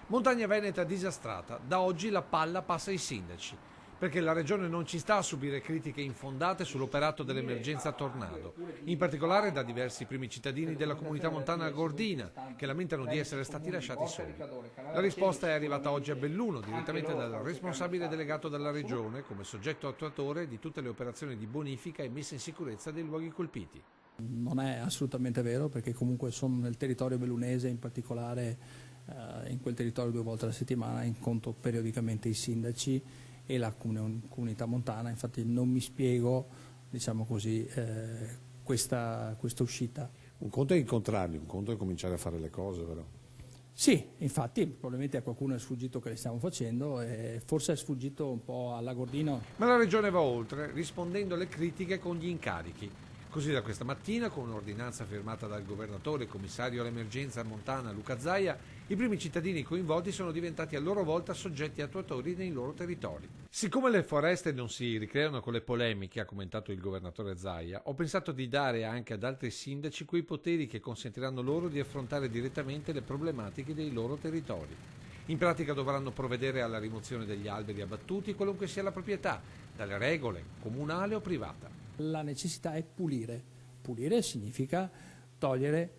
Montagna Veneta disastrata, da oggi la palla passa ai sindaci, perché la Regione non ci sta a subire critiche infondate sull'operato dell'emergenza tornado, in particolare da diversi primi cittadini della comunità montana gordina, che lamentano di essere stati lasciati soli. La risposta è arrivata oggi a Belluno, direttamente dal responsabile delegato della Regione, come soggetto attuatore di tutte le operazioni di bonifica e messa in sicurezza dei luoghi colpiti. Non è assolutamente vero, perché comunque sono nel territorio bellunese, in particolare in quel territorio 2 volte alla settimana incontro periodicamente i sindaci e la comunità montana. Infatti non mi spiego, diciamo così, questa uscita. Un conto è incontrarli, un conto è cominciare a fare le cose, vero? Sì, infatti probabilmente a qualcuno è sfuggito che le stiamo facendo e forse è sfuggito un po' alla Gordino. Ma la Regione va oltre, rispondendo alle critiche con gli incarichi. Così da questa mattina, con un'ordinanza firmata dal governatore e commissario all'emergenza montana Luca Zaia, i primi cittadini coinvolti sono diventati a loro volta soggetti attuatori nei loro territori. Siccome le foreste non si ricreano con le polemiche, ha commentato il governatore Zaia, ho pensato di dare anche ad altri sindaci quei poteri che consentiranno loro di affrontare direttamente le problematiche dei loro territori. In pratica dovranno provvedere alla rimozione degli alberi abbattuti, qualunque sia la proprietà, dalle regole, comunale o privata. La necessità è pulire. Pulire significa togliere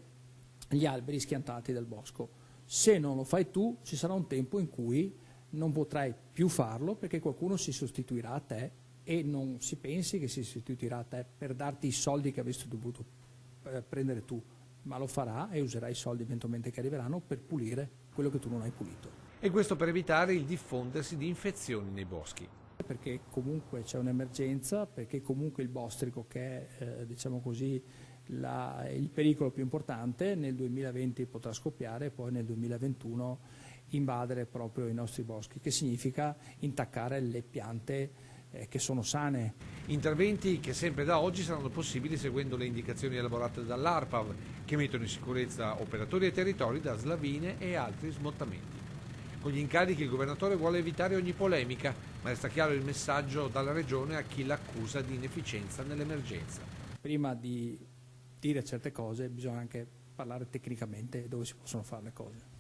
gli alberi schiantati dal bosco. Se non lo fai tu, ci sarà un tempo in cui non potrai più farlo perché qualcuno si sostituirà a te e non si pensi che si sostituirà a te per darti i soldi che avresti dovuto prendere tu, ma lo farà e userà i soldi eventualmente che arriveranno per pulire quello che tu non hai pulito. E questo per evitare il diffondersi di infezioni nei boschi. Perché comunque c'è un'emergenza, perché comunque il bostrico, che è diciamo così il pericolo più importante, nel 2020 potrà scoppiare e poi nel 2021 invadere proprio i nostri boschi, che significa intaccare le piante che sono sane. Interventi che sempre da oggi saranno possibili seguendo le indicazioni elaborate dall'ARPAV, che mettono in sicurezza operatori e territori da slavine e altri smottamenti. Con gli incarichi il governatore vuole evitare ogni polemica, ma resta chiaro il messaggio dalla Regione a chi l'accusa di inefficienza nell'emergenza. Prima di dire certe cose bisogna anche parlare tecnicamente dove si possono fare le cose.